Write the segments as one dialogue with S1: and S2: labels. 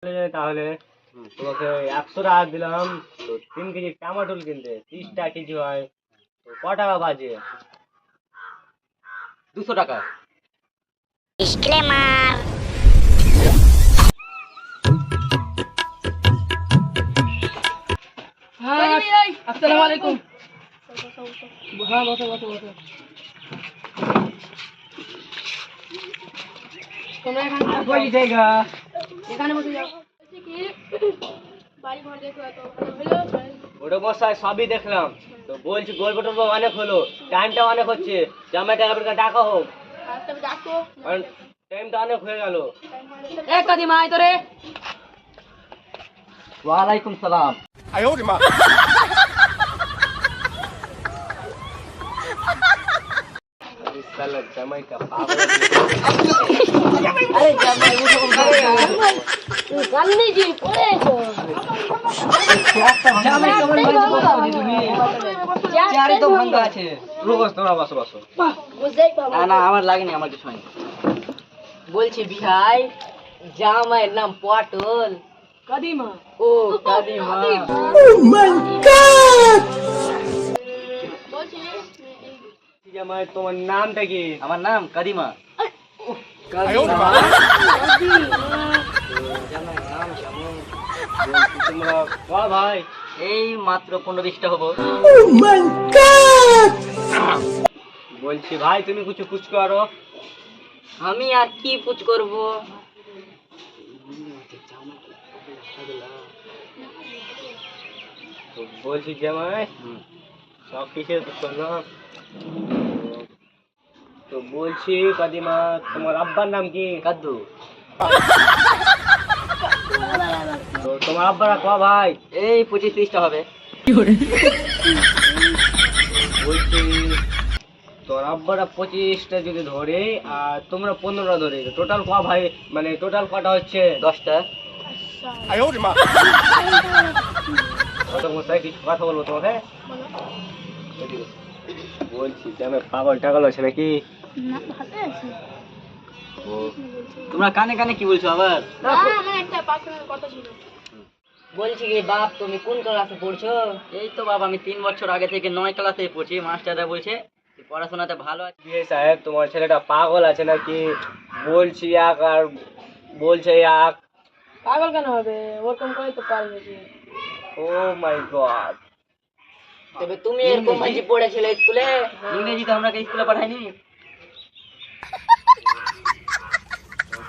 S1: তাহলে তোমাকে 100 টাকা দিলাম, তো 3 কেজি টমেটো কিনতে 30 টাকা কেজি হয়, তো ক টাকা বাজে?
S2: 200 টাকা।
S3: ডিসক্লেমার।
S4: আসসালামু আলাইকুম। হ্যাঁ বসো। তোমরা এখানে বসে যাও।
S1: ওটা মশাই সবই দেখলাম, তো বলছি গল্প টল্প অনেক হলো, টাইমটা অনেক হচ্ছে, জামাই টাকা হোক, কারণ টাইমটা অনেক হয়ে গেল।
S4: কাদিমা আয় তোরে।
S2: ওয়ালাইকুম সালাম।
S1: জামাইটা
S2: না আমার লাগেনি, আমার কিছু হয়নি। বলছি বিহাই, জামাইয়ের নাম পটল।
S4: কাদিমা।
S2: ও কাদিমা।
S1: জামাই তোমার নামটা কি?
S2: আমার নাম কাদিমা।
S1: তোমরা ভাই
S2: এই মাত্র 15-20টা হবো।
S1: বলছি ভাই তুমি কিছু কুছ করো।
S2: আমি আর কি পুচ করব?
S1: তো বলছি জামাই সব কিসের করলাম, তো বলছি কাদিমা তোমার আব্বার নাম কি?
S2: কাদ্দু।
S1: তো তোমার আব্বারা ক ভাই?
S2: এই 25-30টা হবে।
S1: বলছি তোর আব্বারা 25টা যদি ধরে আর তোমরা 15টা ধরে, টোটাল ক ভাই, মানে টোটাল কটা হচ্ছে?
S2: 10টা।
S1: কত মশাই কিছু কথা বলবো তোমাকে? বলছি যে আমি পাগল টাগল আছে নাকি? ও
S2: তোমরা কানে কানে কি বলছো আবার?
S4: আমার একটা পার্সোনাল কথা ছিল।
S2: বলছি কি বাপ, তুমি কোন ক্লাসে পড়ছো? এই তো বাবা, আমি 3 বছর আগে থেকে 9 ক্লাসে পড়ছি। মাস্টাররা বলছে তুই পড়াশোনাতে ভালো আছে।
S1: বিয়ে সাহেব তোমার ছেলেটা পাগল আছে নাকি? বলছি এক আর বলছে এক।
S4: পাগল কেন হবে? ওরকম করে তো পারবে যে।
S1: ও মাই গড।
S2: তবে তুমি এরকম মাঝে পড়েছিলে স্কুলে? ইংরেজি তো আমরা স্কুলে পাঠাইনি।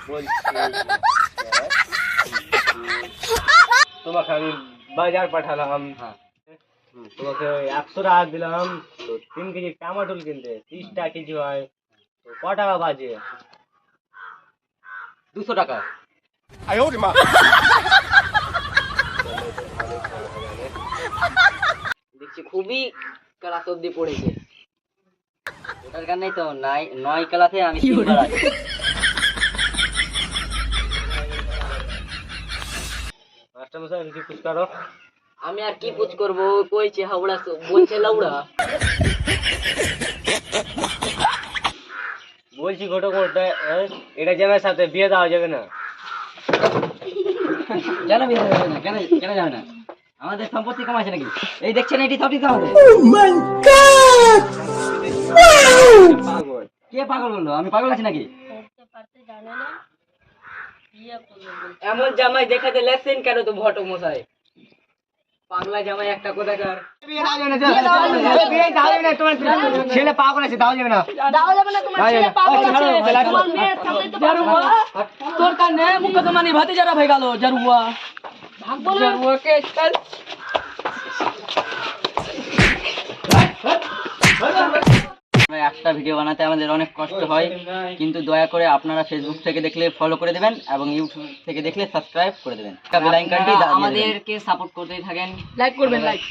S1: বলছি তোমাকে আমি বাজার পাঠালাম, তোমাকে 100 টাকা দিলাম, তো 3 কেজি টমেটো কিনতে 30 টাকা কেজি হয়, তো ক টাকা বাজে?
S2: 200 টাকা। দেখছি খুবই ক্লাস অব্দি পড়েছে। ওটার কারণেই তো 9 ক্লাসে আমি 3 বার আছি।
S1: মাস্টার মশাই কিছু কুছ করো।
S2: আমি আর কি পুচ করবো? কইছে হাওড়া বলছে লাউড়া।
S1: বলছি ঘটো ঘটে এটা জামাইয়ের সাথে বিয়ে দেওয়া যাবে না।
S2: কেন বিয়ে যাবে না? কেন যাবে না? আমাদের সম্পত্তি কম আছে নাকি? এই দেখছেন এটি সবই তো আমাদের।
S1: পাগল।
S2: কে পাগল বললো? আমি পাগল আছি নাকি? এমন জামাই দেখাতে লেখছেন কেন তো ভটক মশাই? পাগলা জামাই একটা কোথাকার।
S1: ছেলে পাগল আছে, দাও যাবে না।
S4: তোর কারণে মুকদমানি ভাতিজারা হয়ে গেল। জারুয়া জারুয়াকে
S2: একটা ভিডিও বানাতে আমাদের অনেক কষ্ট হয়, কিন্তু দয়া করে আপনারা ফেসবুক থেকে দেখলে ফলো করে দেবেন এবং ইউটিউব থেকে দেখলে সাবস্ক্রাইব করে দেবেন। বেল আইকনটি আমাদেরকে সাপোর্ট করতেই থাকেন,
S4: লাইক করবেন, লাইক।